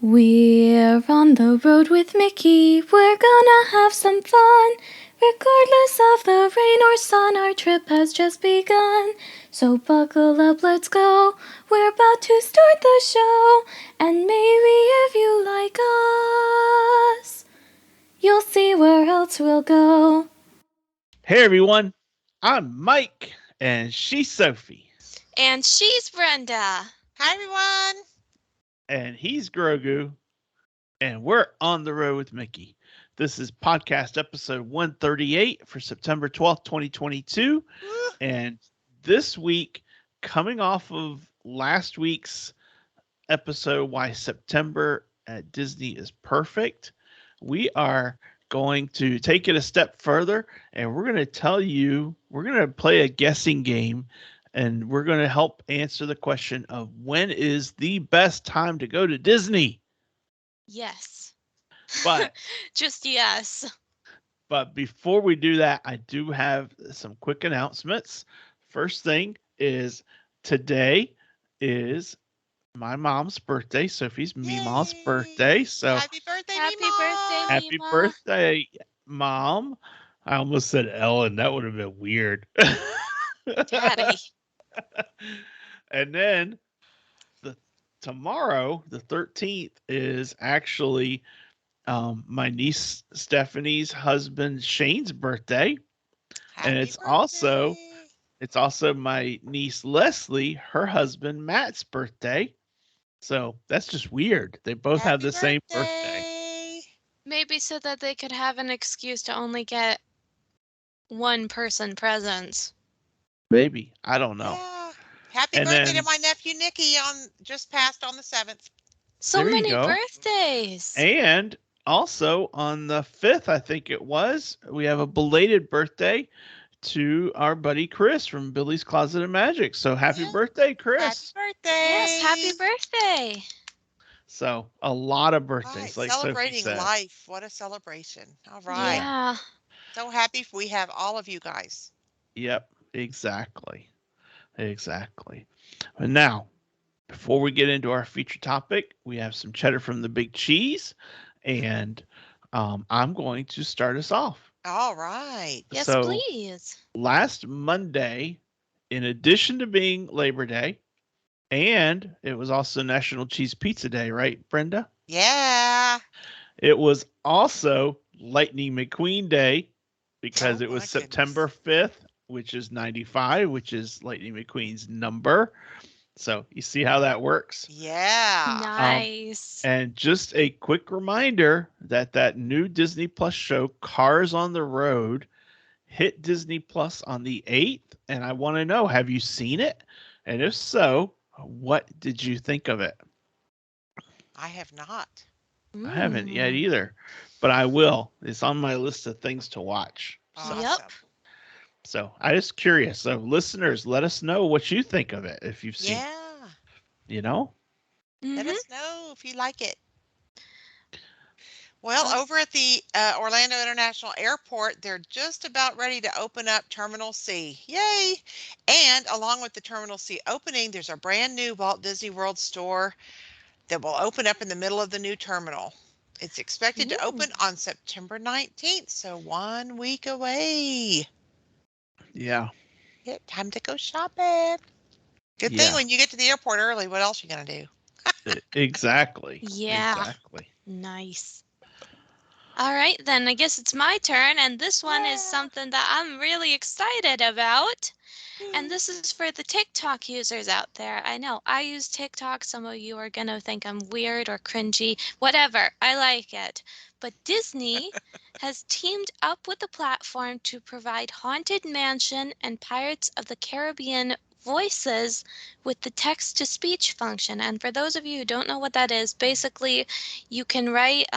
We're on the road with Mickey, we're gonna have some fun. Regardless of the rain or sun, our trip has just begun. So buckle up, let's go, we're about to start the show. And maybe if you like us, you'll see where else we'll go. Hey everyone, I'm Mike, and she's Sophie, And she's Brenda. Hi, everyone. and he's Grogu, and we're on the road with Mickey. This is podcast episode 138 for September 12th, 2022. Woo. And this week, coming off of last week's episode, Why September at Disney is Perfect, we are going to take it a step further and we're going to tell you, we're going to play a guessing game and we're going to help answer the question of when is the best time to go to Disney. Yes. But just yes. But before we do that, I do have some quick announcements. First thing is today is my mom's birthday, Sophie's Meemaw's birthday. So Happy birthday, Happy Meemaw. birthday, happy Meemaw. birthday, Mom. I almost said Ellen. That would have been weird. Daddy. And then tomorrow, the 13th, is actually my niece Stephanie's husband Shane's birthday. Happy And it's also my niece Leslie, her husband Matt's birthday. So that's just weird. They both have the same birthday. Maybe so that they could have an excuse to only get one person presents. Maybe. I don't know. Yeah. Happy And birthday then- to my nephew Nicky just passed on the 7th. So There you many go. birthdays. And also on the 5th, I think it was, we have a belated birthday to our buddy Chris from Billy's Closet of Magic. So happy Yeah. birthday, Chris. Happy birthday. Yes, happy birthday. So a lot of Right, birthdays, like Sophie celebrating said. life. What a celebration. All right. Yeah. So happy we have all of you guys. Yep, exactly. Exactly. And now, before we get into our feature topic, we have some cheddar from the big cheese, and I'm going to start us off. All right. Yes, So, please. Last Monday, in addition to being Labor Day, and it was also National Cheese Pizza Day, right, Brenda? Yeah. It was also Lightning McQueen Day because Oh, it was my September 5th, which is 95, which is Lightning McQueen's number. So you see how that works? Yeah. Nice. And just a quick reminder that new Disney Plus show, Cars on the Road, hit Disney Plus on the 8th. And I want to know, have you seen it? And if so, what did you think of it? I have not. I haven't yet Mm. either, but I will. It's on my list of things to watch. Awesome. Yep. So I'm just curious. So listeners, let us know what you think of it if you've seen it, Yeah. you know? Let Mhm. us know if you like it. Well, over at the Orlando International Airport, they're just about ready to open up Terminal C. Yay! And along with the Terminal C opening, there's a brand new Walt Disney World store that will open up in the middle of the new terminal. It's expected to open on September 19th, so 1 week away. Yeah. Yeah, time to go shopping. Good thing Yeah. when you get to the airport early, what else you gonna do? Exactly. Yeah. Exactly. Nice. All right, then I guess it's my turn, and this one is Yeah. something that I'm really excited about. And this is for the TikTok users out there. I know I use TikTok. Some of you are going to think I'm weird or cringy. Whatever. I like it. But Disney has teamed up with the platform to provide Haunted Mansion and Pirates of the Caribbean voices with the text to speech function. And for those of you who don't know what that is, basically you can write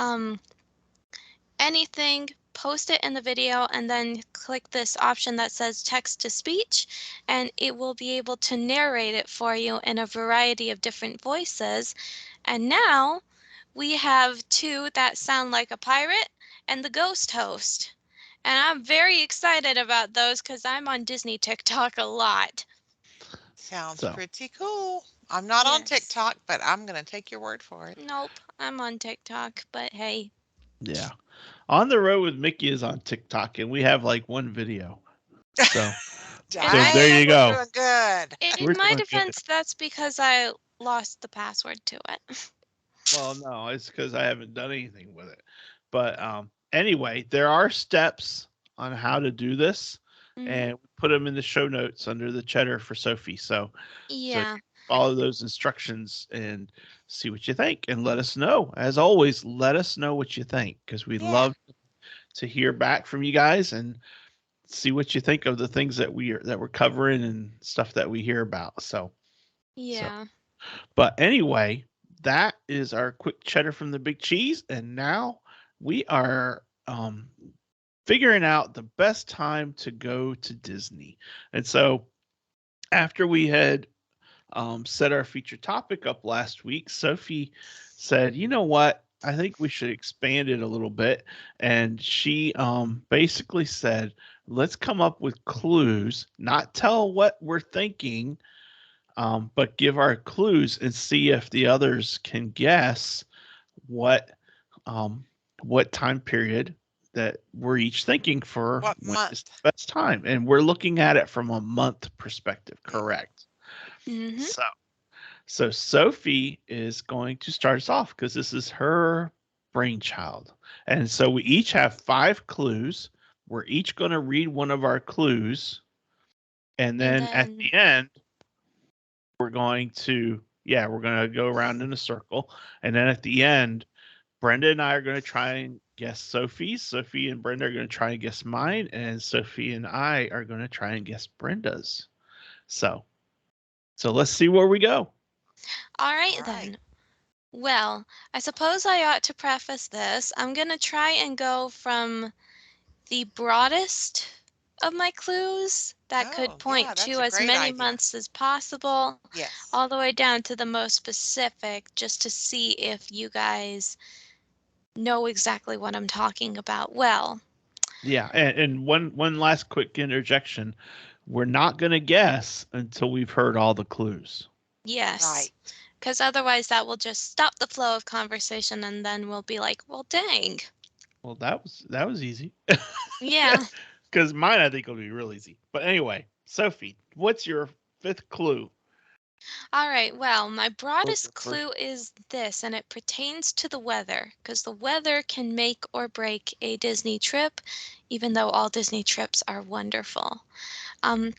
anything, post it in the video, and then click this option that says text to speech, and it will be able to narrate it for you in a variety of different voices. And now we have two that sound like a pirate and the ghost host. And I'm very excited about those because I'm on Disney TikTok a lot. Sounds So. pretty cool. I'm not on Yes. TikTok, but I'm going to take your word for it. Nope, I'm on TikTok, but hey. Yeah. On the Road with Mickey is on TikTok, and we have like one video. So, And so there you We're go. doing good. in We're my doing good. defense, that's because I lost the password to it. Well, no, it's because I haven't done anything with it. But anyway, there are steps on how to do this, Mhm. and we put them in the show notes under the Cheddar for Sophie. So Yeah. follow those instructions and see what you think, and let us know. As always, let us know what you think, because we Yeah. love to hear back from you guys and see what you think of the things that we're covering and stuff that we hear about. So, Yeah. but anyway, that is our quick cheddar from the big cheese, and now we are figuring out the best time to go to Disney. And so, after we had set our feature topic up last week, Sophie said, "You know what? I think we should expand it a little bit." And she basically said, "Let's come up with clues, not tell what we're thinking, but give our clues and see if the others can guess what um, what time period that we're each thinking for What when is month? the best time." And we're looking at it from a month perspective, Yeah. correct? Mhm. So Sophie is going to start us off because this is her brainchild. And so we each have 5 clues. We're each going to read one of our clues. And And then at then the end, we're going to go around in a circle. And then at the end, Brenda and I are going to try and guess Sophie's. Sophie and Brenda are going to try and guess mine. And Sophie and I are going to try and guess Brenda's. So let's see where we go. all right All right. then. Well, I suppose I ought to preface this. I'm going to try and go from the broadest of my clues that could Oh, yeah, point that's to a as great many idea. months as possible, Yes. all the way down to the most specific, just to see if you guys know exactly what I'm talking about. Well, Yeah, and one last quick interjection. We're not going to guess until we've heard all the clues. yes, Right. because otherwise that will just stop the flow of conversation and then we'll be like, well, dang. Well, that was easy. Yeah. Because mine I think will be real easy. But anyway, Sophie, what's your 5th clue? All right, well, my Or broadest your first? clue is this, and it pertains to the weather, because the weather can make or break a Disney trip, even though all Disney trips are wonderful. Um,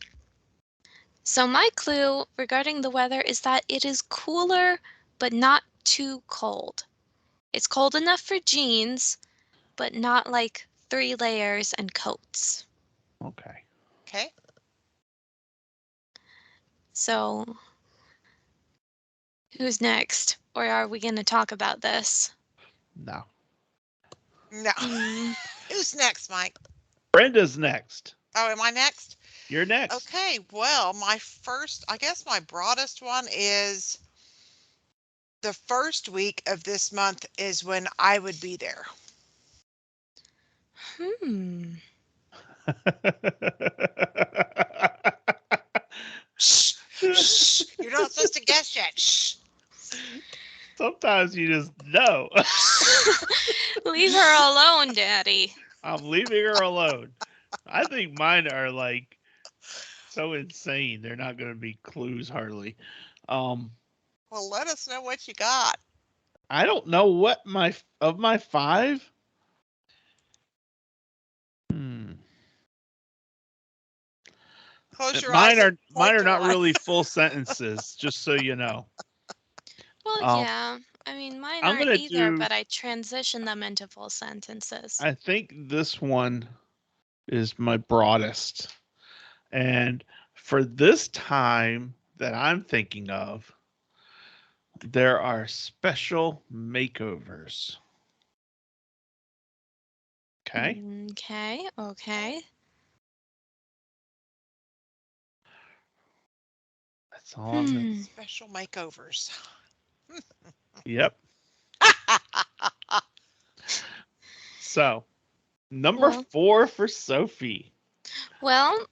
so my clue regarding the weather is that it is cooler, but not too cold. It's cold enough for jeans, but not like 3 layers and coats. Okay. Okay. So who's next? Or are we going to talk about this? No. No. Hmm. Who's next, Mike? Brenda's next. Oh, am I next? You're next. Okay. Well, I guess my broadest one is the first week of this month is when I would be there. Hmm. Shh. Shh. You're not supposed to guess yet. Shh. Sometimes you just know. Leave her alone, Daddy. I'm leaving her alone. I think mine are like so insane. They're not going to be clues hardly. Um, Well, let us know what you got. I don't know what my 5. Hmm. Close your Mine eyes and are mine point are to not one. really full sentences. Just so you know. Well, Um, yeah. I mean, mine I'm aren't gonna either, do. but I transition them into full sentences. I think this one is my broadest, and for this time that I'm thinking of, there are special makeovers. Okay. Okay, okay. That's all I'm gonna. Hmm. Special makeovers. Yep. So number Well, 4 for Sophie. well,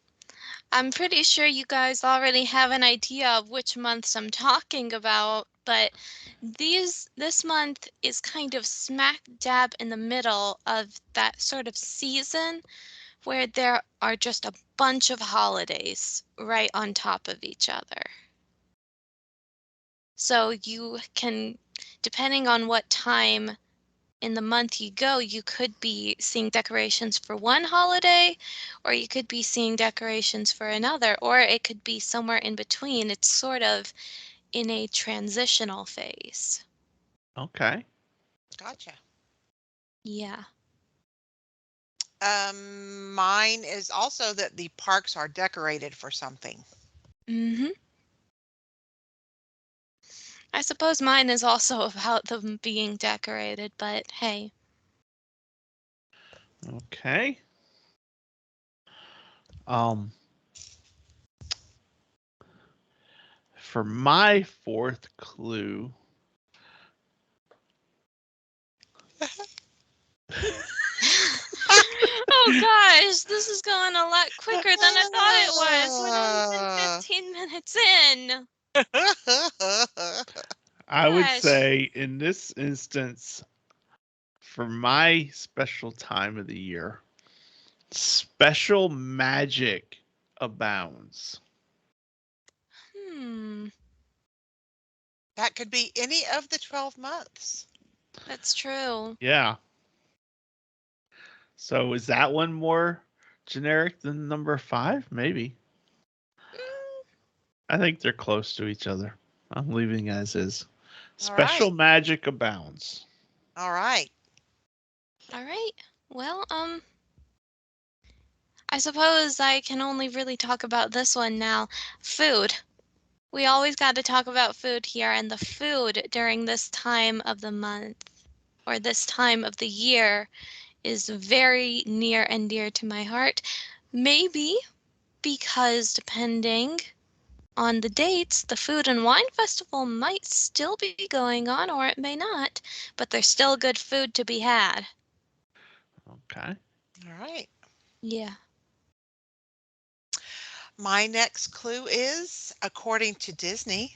I'm pretty sure you guys already have an idea of which months I'm talking about, but this month is kind of smack dab in the middle of that sort of season where there are just a bunch of holidays right on top of each other. So you can, depending on what time in the month you go, you could be seeing decorations for one holiday, or you could be seeing decorations for another, or it could be somewhere in between. It's sort of in a transitional phase. Okay. Gotcha. Yeah. Mine is also that the parks are decorated for something. Mm-hmm. I suppose mine is also about them being decorated, but hey. Okay. Um, for my fourth clue. Oh gosh, this is going a lot quicker than I thought it was. We're not even 15 minutes in. I would Gosh. say in this instance, for my special time of the year, special magic abounds. That could be any of the 12 months. That's true. Yeah. So is that one more generic than number 5? Maybe. I think they're close to each other. I'm leaving as is. All Special right. magic abounds. All right. All right. Well, I suppose I can only really talk about this one now. Food. We always got to talk about food here, and the food during this time of the month or this time of the year is very near and dear to my heart. Maybe because depending on the dates, the Food and Wine Festival might still be going on or it may not, but there's still good food to be had. Okay. All right. Yeah. My next clue is, according to Disney,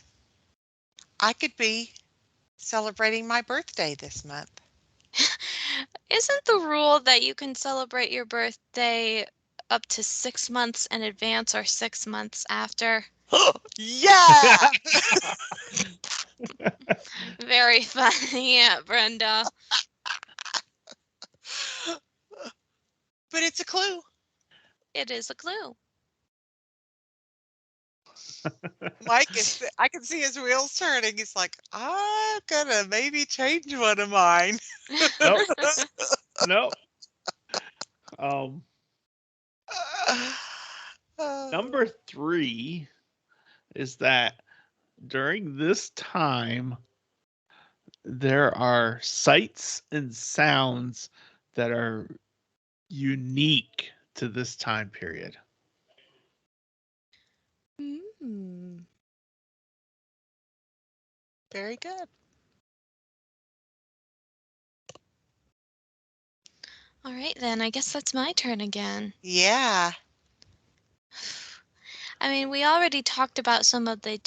I could be celebrating my birthday this month. Isn't the rule that you can celebrate your birthday up to 6 months in advance or 6 months after? Yeah. Very funny, Aunt Brenda. But it's a clue. It is a clue. Mike is, I can see his wheels turning. He's like, I'm gonna maybe change one of mine. Nope. Nope. Um, number 3 is that during this time, there are sights and sounds that are unique to this time period. Very good. All right, then. I guess that's my turn again. Yeah. I mean, we already talked about some of the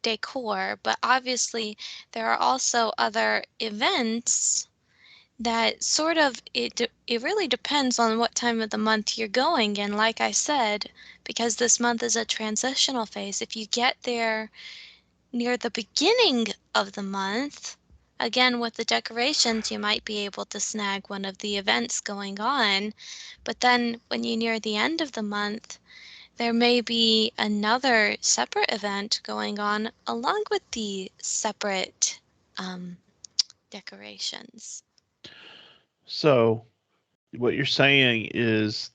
decor, but obviously there are also other events that sort of it really depends on what time of the month you're going. And like I said, because this month is a transitional phase, if you get there near the beginning of the month, again with the decorations, you might be able to snag one of the events going on. But then when you near the end of the month, there may be another separate event going on along with the separate decorations. So, what you're saying is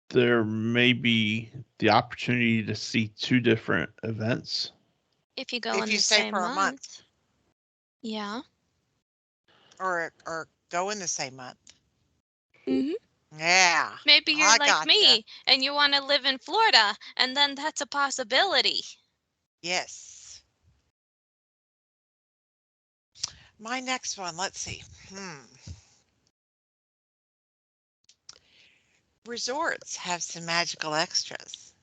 there may be the opportunity to see 2 different events. If you go If in you the stay same for a month month. Yeah. or go in the same month. hmm Yeah. Maybe you're I like gotcha. me and you want to live in Florida, and then that's a possibility. Yes. My next one, let's see. Resorts have some magical extras.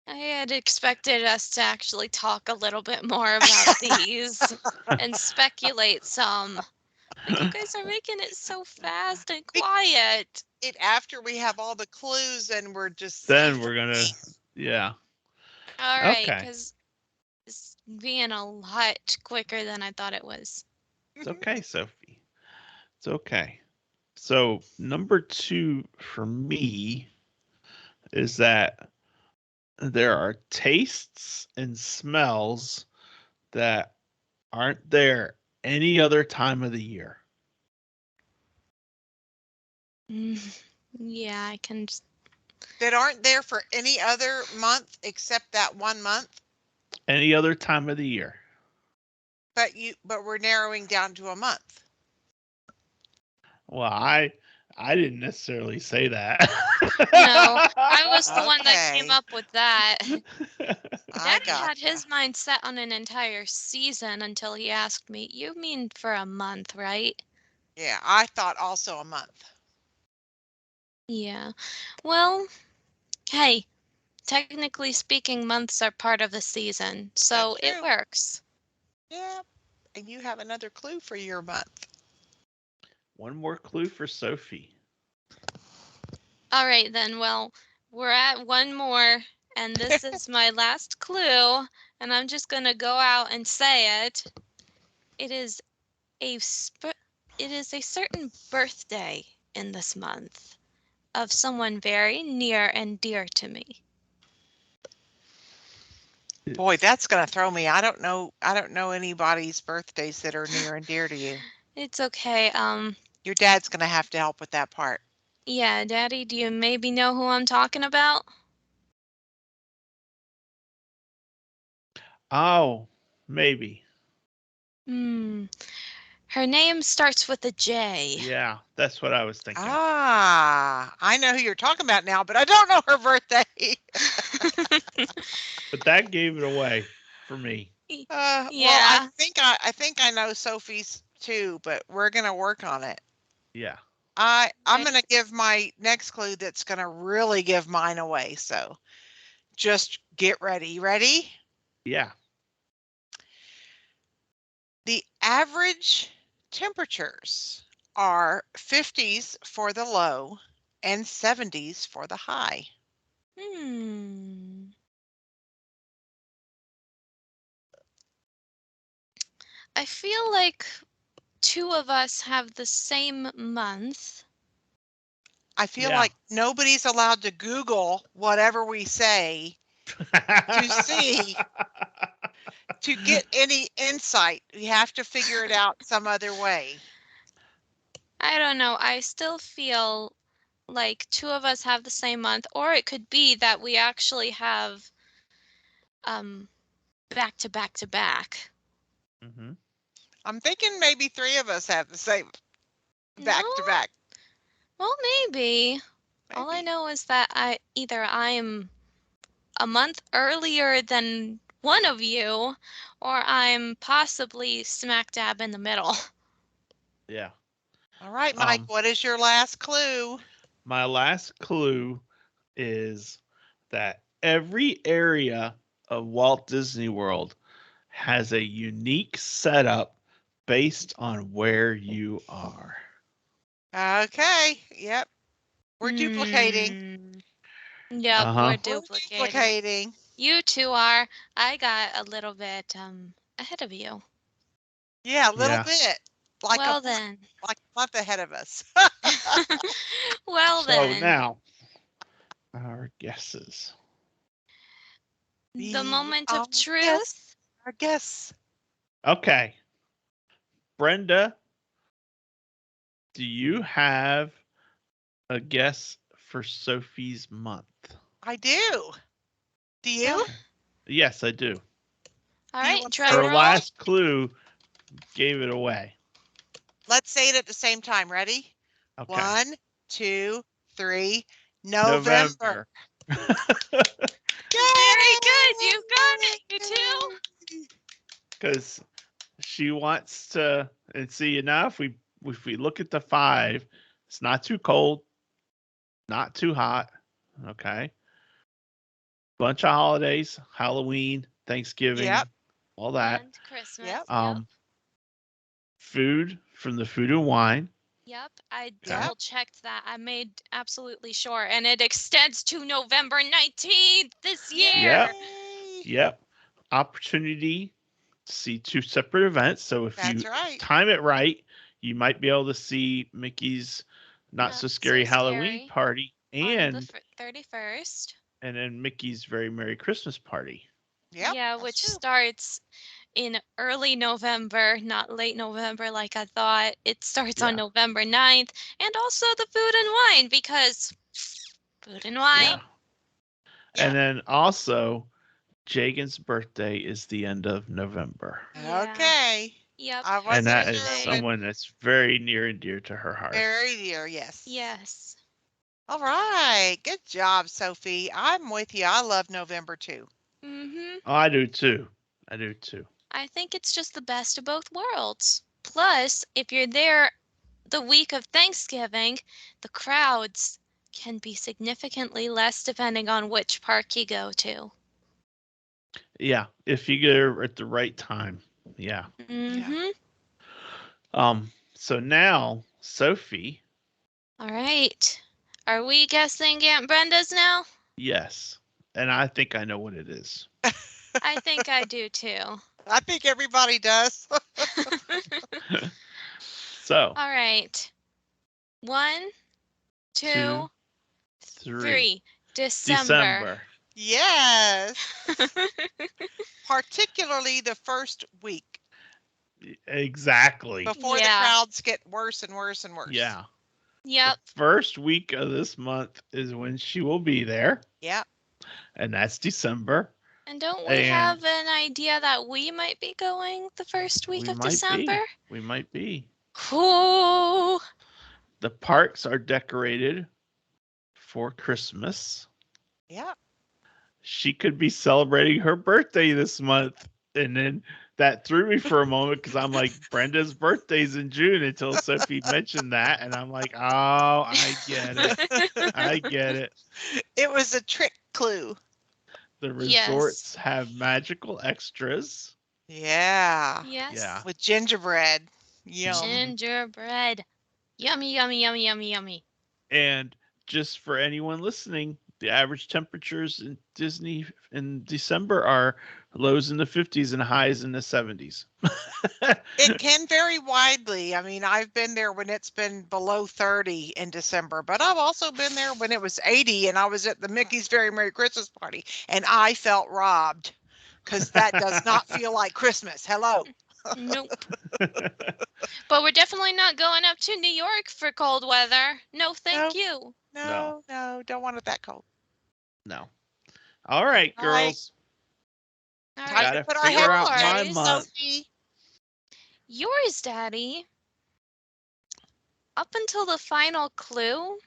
I had expected us to actually talk a little bit more about these and speculate some. But you guys are making it so fast and quiet. After we have all the clues and we're just Then we're gonna, yeah. All right, Okay. because it's being a lot quicker than I thought it was. It's okay, Sophie. It's okay. So number 2 for me is that there are tastes and smells that aren't there any other time of the year. Yeah, I can. that aren't there for any other month except that 1 month. Any other time of the year. But we're narrowing down to a month. Well, I didn't necessarily say that. No, I was the one that came Okay. up with that. I Daddy got had his mind set on an entire season until he asked me, "You mean for a month, right?" Yeah, I thought also a month. Yeah. Well, hey, technically speaking, months are part of the season, so That's it true. works. Yeah. And you have another clue for your month. One more clue for Sophie. All right, then. Well, we're at one more, and this is my last clue, and I'm just going to go out and say it. It is a certain birthday in this month of someone very near and dear to me. Boy, that's going to throw me. I don't know anybody's birthdays that are near and dear to you. It's okay. Your dad's going to have to help with that part. Yeah, Daddy, do you maybe know who I'm talking about? Oh, maybe. Her name starts with a J. Yeah, that's what I was thinking. Ah, I know who you're talking about now, but I don't know her birthday. But that gave it away for me. Well, Yeah. I think I know Sophie's too, but we're gonna work on it. Yeah. I'm Right. gonna give my next clue that's gonna really give mine away. So just get ready. Ready? Yeah. The average temperatures are 50s for the low and 70s for the high. I feel like two of us have the same month. I feel Yeah. like nobody's allowed to Google whatever we say to see to get any insight. We have to figure it out some other way. I don't know. I still feel like two of us have the same month, or it could be that we actually have back to back to back. Mm-hmm. I'm thinking maybe 3 of us have the same back No? to back. Well, maybe. All I Maybe. know is that I'm a month earlier than one of you, or I'm possibly smack dab in the middle. Yeah. All right, Mike, what is your last clue? My last clue is that every area of Walt Disney World has a unique setup based on where you are. Okay. Yep. We're duplicating. Yep, Uh-huh. we're We're duplicating. duplicating. You two are. I got a little bit ahead of you. Yeah, a little Yeah. bit. Like Well then. a month ahead of us. Well So then. now, our guesses. The Be moment our of guess. truth. Our guess. Okay. Brenda, do you have a guess for Sophie's month? I do. Do you? Well, Yes, I do. all Do you right, want to say drum Her it? roll. last clue gave it away. Let's say it at the same time. Ready? Okay. 1, 2, 3. November. November. Very good. You got it. You too. Because she wants to, and see, now if we if we look at the 5, it's not too cold, not too hot. Okay. Bunch of holidays, Halloween, Thanksgiving, Yep. all that. And Christmas. Yep. Yep. Food from the Food and Wine. Yep. I Yep. double checked that. I made absolutely sure. And it extends to November 19th this year. Yep. Yay. Yep. Opportunity to see 2 separate events. So if That's you right. time it right, you might be able to see Mickey's Not So Scary Halloween Scary party on the and 31st. then Mickey's Very Merry Christmas party. Yep. Yeah, That's which true. starts in early November, not late November like I thought. It starts on Yeah. November 9th. And also the food and wine because food and wine. Yeah. Yeah. And then also Jagan's birthday is the end of November. Yeah. Okay. Yep. I And wasn't that Birthday. is sure, but someone that's very near and dear to her heart. very dear. Yes. Yes. All right. Good job, Sophie. I'm with you. I love November too. Mhm. Oh, I do too. I do too. I think it's just the best of both worlds. Plus, if you're there the week of Thanksgiving, the crowds can be significantly less depending on which park you go to. Yeah, if you go at the right time. Yeah. Yeah. Mhm. So now, Sophie, All right. Are we guessing Aunt Brenda's now? yes. And I think I know what it is. I think I do too. I think everybody does. So, All right. 1, 2, 2, 3. 3. December. December. Yes. Particularly the first week Exactly. before the Yeah. crowds get worse and worse and worse. Yeah. Yep. The first week of this month is when she will be there, Yep. and that's December. And don't we And have an idea that we might be going the first week we of might December? be. We might be. Cool. The parks are decorated for Christmas. Yep. She could be celebrating her birthday this month. And then that threw me for a moment because I'm like, Brenda's birthday's in June until Sophie mentioned that. And I'm like, oh, I get it. I get it. It was a trick clue. The Yes. resorts have magical extras. Yeah. Yes. Yeah. With gingerbread. Yum. Gingerbread. Yummy, yummy, yummy, yummy, yummy. And just for anyone listening, the average temperatures in Disney in December are lows in the 50s and highs in the 70s. It can vary widely. I mean, I've been there when it's been below 30 in December, but I've also been there when it was 80 and I was at the Mickey's Very Merry Christmas party and I felt robbed because that does not feel like Christmas. Hello. Nope. But we're definitely not going up to New York for cold weather. No, thank Nope. you. No, don't want it that cold. No. All right, All right. girls. All Time right. Gotta to put our figure head out my together, month. Sophie. Yours, Daddy. Up until the final clue,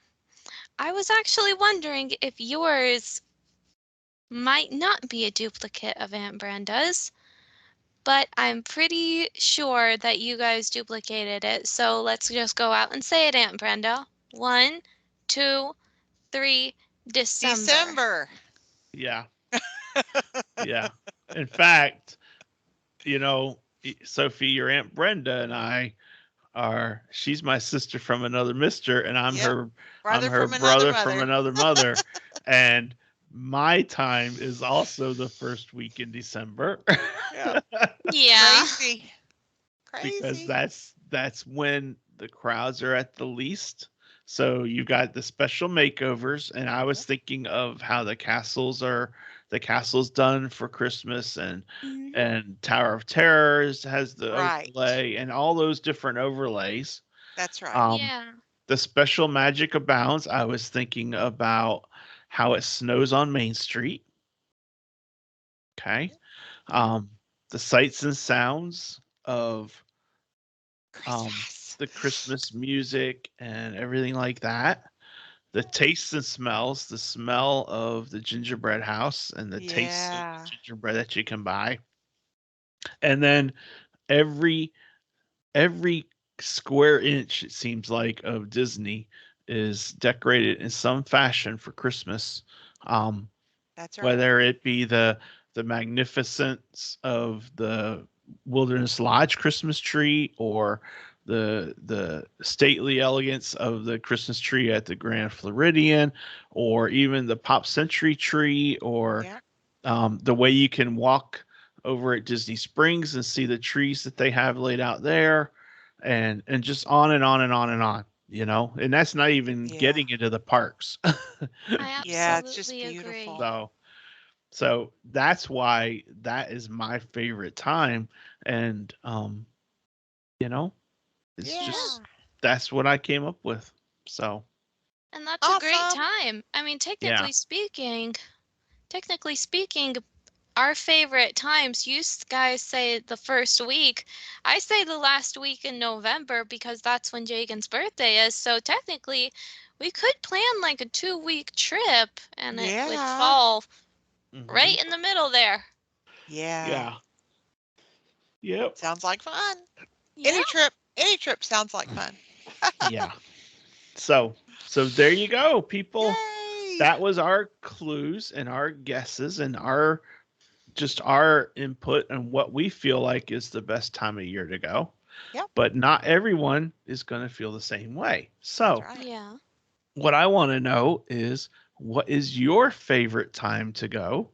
I was actually wondering if yours might not be a duplicate of Aunt Brenda's, but I'm pretty sure that you guys duplicated it. So let's just go out and say it, Aunt Brenda. 1, 2, 3, December. December. Yeah. Yeah. In fact, Sophie, your Aunt Brenda and I she's my sister from another mister, and I'm Yep. her Brother I'm her from another brother mother. from another mother. And my time is also the first week in December. Yeah. Yeah. Crazy. Because Crazy. that's when the crowds are at the least. So you got the special makeovers, and I was thinking of how the castle's done for Christmas, and Tower of Terrors has the Right. overlay and all those different overlays. That's right. Yeah. The special magic abounds. I was thinking about how it snows on Main Street. Okay. The sights and sounds of Christmas. the Christmas music and everything like that. The tastes and smells, the smell of the gingerbread house and the taste of Yeah. gingerbread that you can buy. And then every every square inch, it seems like, of Disney is decorated in some fashion for Christmas. Um, That's right. whether it be the magnificence of the Wilderness Lodge Christmas tree, or the stately elegance of the Christmas tree at the Grand Floridian, or even the Pop Century tree, or Yeah. the way you can walk over at Disney Springs and see the trees that they have laid out there, and just on and on and on and on. And that's not even Yeah. getting into the parks. I Yeah, it's just absolutely agree. beautiful. So that's why that is my favorite time. And you know, it's Yeah. Yeah. just that's what I came up with. So And that's a great Awesome. time. I mean, yeah. technically speaking, our favorite times, you guys say the first week. I say the last week in November because that's when Jagan's birthday is. So technically, we could plan like a 2-week trip and it would Yeah. fall Hmm. right in the middle there. Yeah. Yeah. Yep. Sounds like fun. Yeah. Any trip sounds like fun. Yeah. So there you go, people. Yay. That was our clues and our guesses and our input on what we feel like is the best time of year to go. Yep, But not everyone is going to feel the same way. that's So, right. Yeah. what I want to know is, what is your favorite time to go?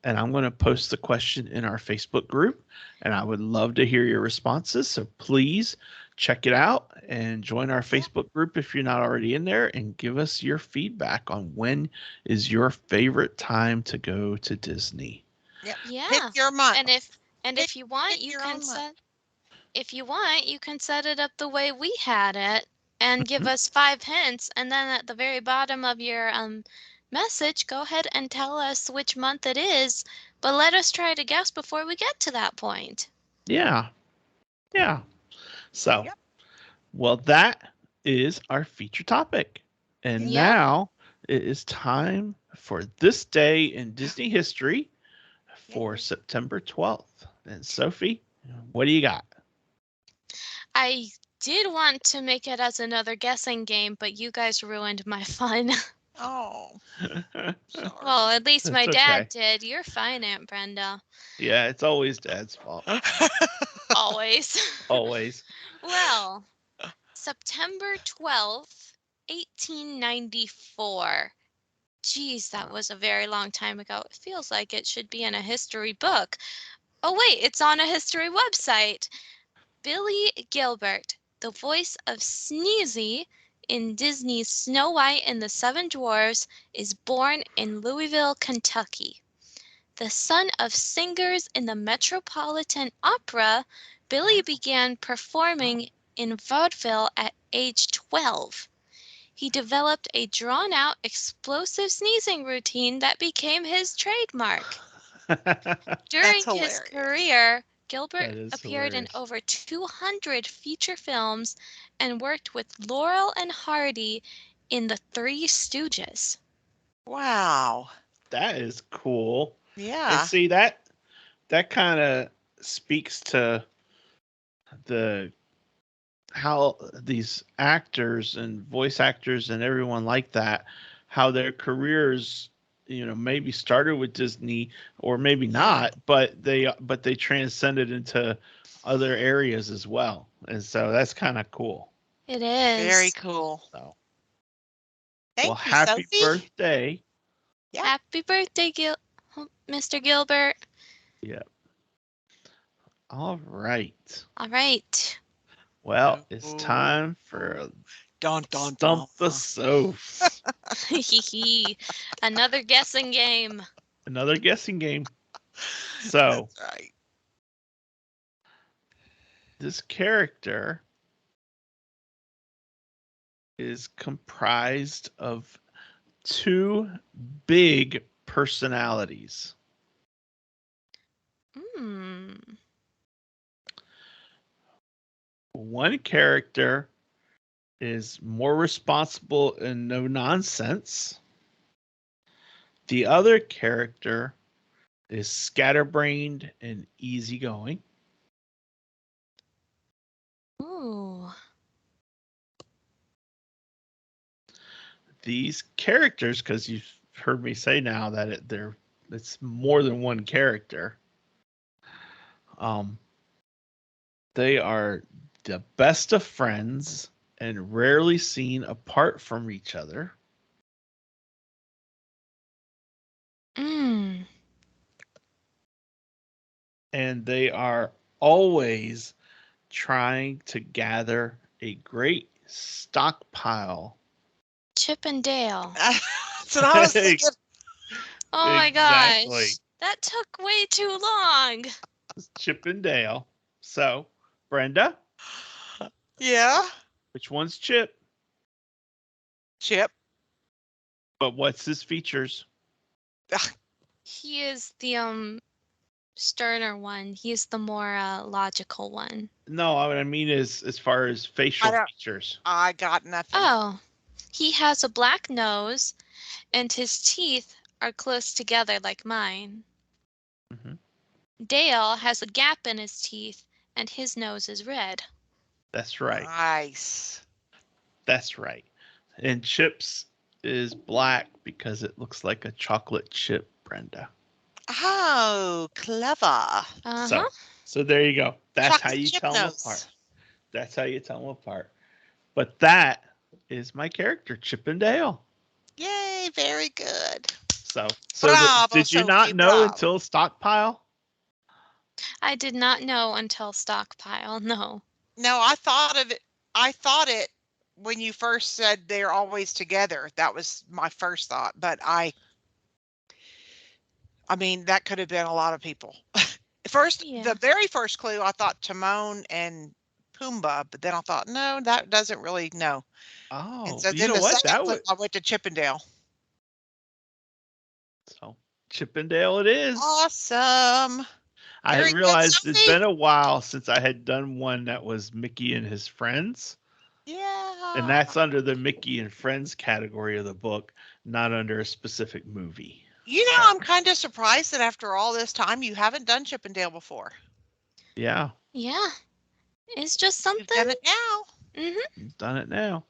And I'm going to post the question in our Facebook group, and I would love to hear your responses. So please check it out and join our Yeah. Facebook group if you're not already in there, and give us your feedback on when is your favorite time to go to Disney. Yep. Pick Yeah. your month. And Pick if you want, pick your own month. you can set it up the way we had it and give Mhm. us 5 hints, and then at the very bottom of your message, go ahead and tell us which month it is, but let us try to guess before we get to that point. Yeah. Yeah. So, Yep. well, that is our feature topic. And Yeah. Yep. now it is time for this day in Disney history for Yay. September 12th. And Sophie, what do you got? I did want to make it as another guessing game, but you guys ruined my fun. Oh, Well, sorry. at least my That's dad okay. did. You're fine, Aunt Brenda. Yeah, it's always Dad's fault. Always. Always. Well, September 12th, 1894. Geez, that was a very long time ago. It feels like it should be in a history book. Oh, wait, it's on a history website. Billy Gilbert, the voice of Sneezy in Disney's Snow White and the Seven Dwarfs, is born in Louisville, Kentucky. The son of singers in the Metropolitan Opera, Billy began performing in vaudeville at age 12. He developed a drawn-out, explosive sneezing routine that became his trademark. That's During his hilarious. career, Gilbert That is appeared in hilarious. over 200 feature films and worked with Laurel and Hardy in The Three Stooges. Wow. That is cool. And Yeah. see, that kind of speaks to the how these actors and voice actors and everyone like that, how their careers, maybe started with Disney or maybe Yeah. not, but they transcended into other areas as well. And so that's kind of cool. It Very is. cool. So, well, Thank you, happy Sophie. birthday. Yep. Happy birthday, Mr. Gilbert. Yeah. All right. All right. Well, it's Ooh. time for Dun dun Stump dun. the Soph. Another guessing game. Another guessing game. So, That's right. this character is comprised of two big personalities. Hmm. One character is more responsible and no nonsense. The other character is scatterbrained and easygoing. Ooh. These characters, because you've heard me say now that it's more than one character. They are the best of friends and rarely seen apart from each other. Mm. And they are always trying to gather a great stockpile. Chip and Dale. That's what I was thinking. Oh my Exactly. gosh. That took way too long. Chip and Dale. So, Brenda, Yeah. which one's Chip? Chip. But what's his features? He is the sterner one. He's the more logical one. No, what I mean is as far as facial features. I got nothing. Oh. He has a black nose and his teeth are close together like mine. Mhm. Dale has a gap in his teeth and his nose is red. That's right. Nice. That's right. And Chip's is black because it looks like a chocolate chip, Brenda. Oh, clever. Uh-huh. So there you go. That's how Chocolate you chip tell them nose. apart. That's how you tell them apart. But that is my character, Chip and Dale. Yay, very good. So Bravo, did you Sophie, not know bravo. until stockpile? I did not know until stockpile. No. No, I thought it when you first said they're always together. That was my first thought, but I mean, that could have been a lot of people. Yeah. The very first clue, I thought Timon and Pumbaa, but then I thought, no, that doesn't really no. And Oh, so you then know the what? second That clue, would I went to Chippendale. so Chip and Dale it is. Awesome. I Very had good, realized it'd Sophie. been a while since I had done one that was Mickey and his friends. Yeah. And that's under the Mickey and Friends category of the book, not under a specific movie. You know, I'm kind of surprised that after all this time you haven't done Chippendale before. Yeah. Yeah. It's just something. You've done it now. Mm-hmm. Done it now.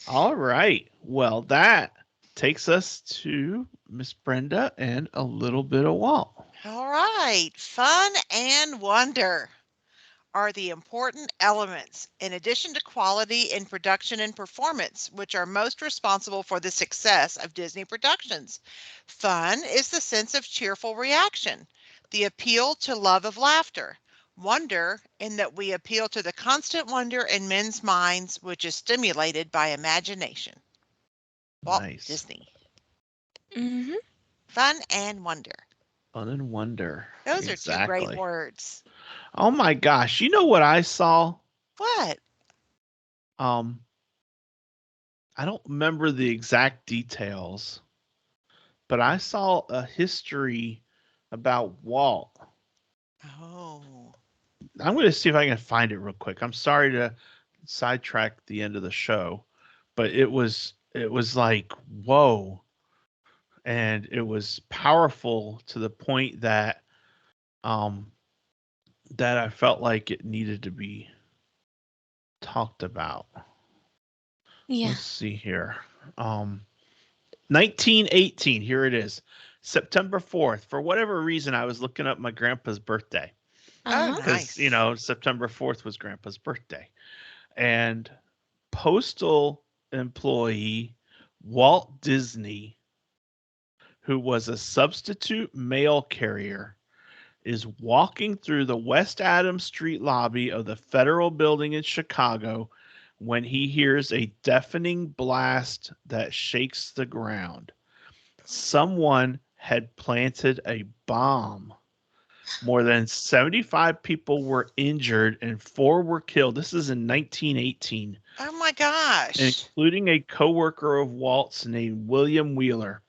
All right. Well, that takes us to Miss Brenda and a little bit of Walt. All right. Fun and wonder are the important elements, in addition to quality in production and performance, which are most responsible for the success of Disney productions. Fun is the sense of cheerful reaction, the appeal to love of laughter. Wonder, in that we appeal to the constant wonder in men's minds, which is stimulated by imagination. Walt Nice. Disney. Mm-hmm. Fun and wonder. Fun and wonder. Those are two great Exactly. words. Oh my gosh. You know what I saw? What? I don't remember the exact details, but I saw a history about Walt. Oh. I'm going to see if I can find it real quick. I'm sorry to sidetrack the end of the show, but it was like whoa, and it was powerful to the point that that I felt like it needed to be talked about. Yeah. Let's see here. 1918. Here it is. September 4th. For whatever reason, I was looking up my grandpa's birthday Uh-huh. because Nice. September 4th was grandpa's birthday. And postal employee Walt Disney, who was a substitute mail carrier, is walking through the West Adams Street lobby of the Federal Building in Chicago when he hears a deafening blast that shakes the ground. Someone had planted a bomb. More than 75 people were injured and 4 were killed. This is in 1918, Oh my gosh. including a co-worker of Walt's named William Wheeler.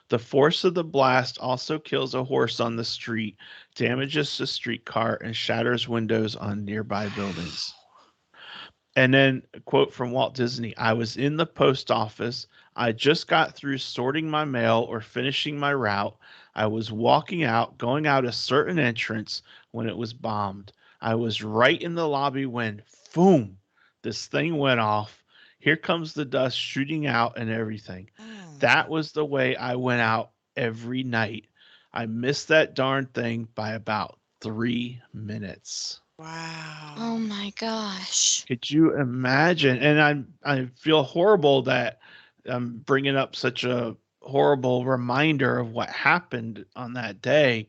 The force of the blast also kills a horse on the street, damages a streetcar, and shatters windows on nearby buildings. And then a quote from Walt Disney: I was in the post office. I just got through sorting my mail or finishing my route. I was walking out, going out a certain entrance when it was bombed. I was right in the lobby when, boom, this thing went off. Here comes the dust shooting out and everything. That was the way I went out every night. I missed that darn thing by about 3 minutes. Wow. Oh my gosh. Could you imagine? And I feel horrible that I'm bringing up such a horrible reminder of what happened on that day.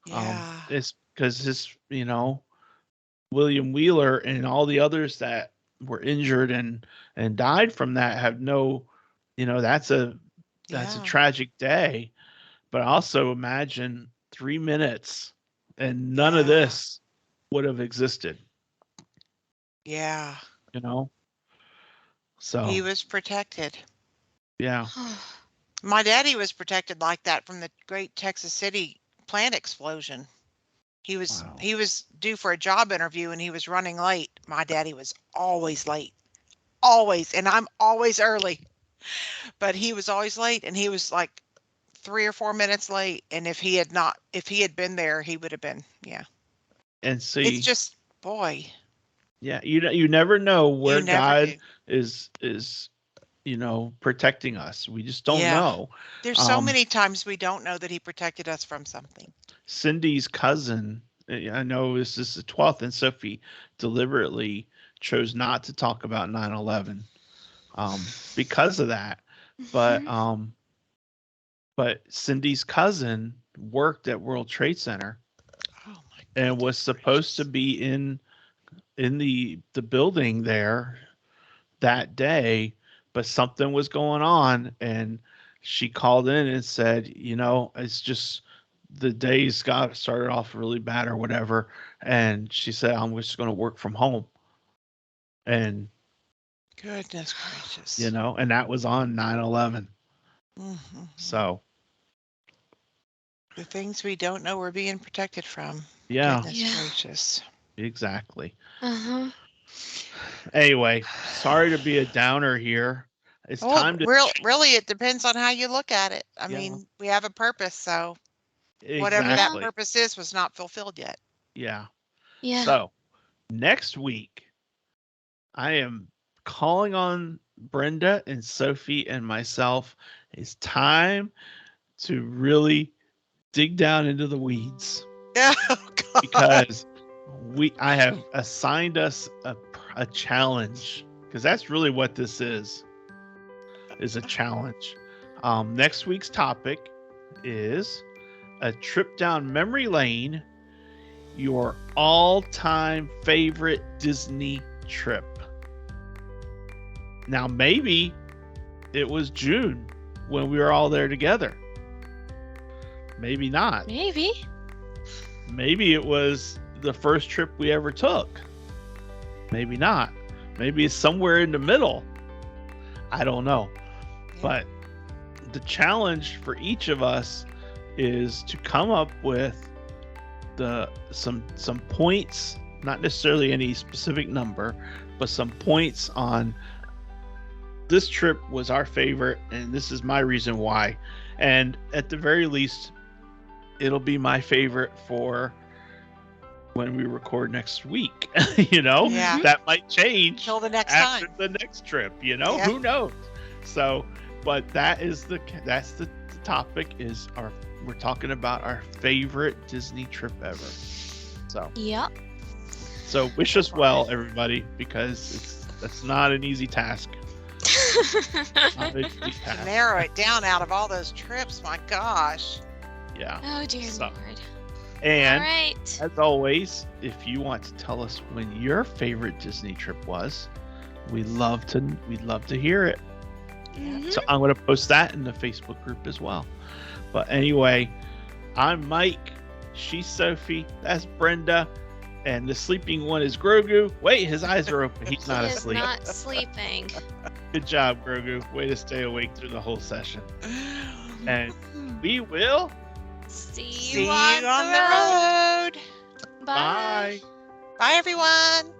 Yeah. It's because William Wheeler and all the others that were injured and died from that have no, that's a Yeah. tragic day. But also imagine 3 minutes and none of Yeah. this would have existed, Yeah. So He was protected. yeah. My daddy was protected like that from the great Texas City plant explosion. He was Wow. he was due for a job interview and he was running late. My daddy was always late. Always, and I'm always early. But he was always late and he was like 3 or 4 minutes late, and if he had been there, he would have been, yeah. And It's see, just, boy, yeah, you never know where you never God do. is protecting us. We just don't Yeah. know. There's so many times we don't know that he protected us from something. Cindy's cousin, I know this is the 12th, and Sophie deliberately chose not to talk about 9/11 because of that. But Cindy's cousin worked at World Trade Center Oh my and was supposed to be in the building there that day, but something was going on, and she called in and said, it's just the days got started off really bad or whatever, and she said, I'm just going to work from home. And Goodness gracious. and that was on 9/11. Mhm. So The things we don't know we're being protected from. yeah, Goodness Yeah. gracious. exactly. Uh-huh. Anyway, sorry to be a downer here. It's Well, time to really, it depends on how you look at it. I Yeah. mean, we have a purpose, so whatever that exactly. purpose is was not fulfilled yet. Yeah. Yeah. So next week, I am calling on Brenda and Sophie and myself. It's time to really dig down into the weeds Oh, God. because I have assigned us a challenge, because that's really what this is a challenge. Next week's topic is a trip down memory lane, your all-time favorite Disney trip. Now, maybe it was June when we were all there together. Maybe not. Maybe. Maybe it was the first trip we ever took. Maybe not. Maybe it's somewhere in the middle. I don't know. Yeah. But the challenge for each of us is to come up with some points, not necessarily any specific number, but some points on this trip was our favorite and this is my reason why. And at the very least, it'll be my favorite for when we record next week. Yeah. That might change Till the next after time. the next trip, Yeah. who knows? So, but that's the topic is we're talking about our favorite Disney trip ever. Yep. So wish us well, everybody, because that's not an easy task. Not an easy To task. narrow it down out of all those trips, my gosh. Yeah. Oh dear So- Lord. And All right. as always, if you want to tell us when your favorite Disney trip was, we'd love to hear it. Mhm. So I'm going to post that in the Facebook group as well. But anyway, I'm Mike. She's Sophie. That's Brenda. And the sleeping one is Grogu. Wait, his eyes are open. He's not He is asleep. not sleeping. Good job, Grogu. Way to stay awake through the whole session. And we will. See See you you on, on the road. the road. Bye. Bye. Bye, everyone.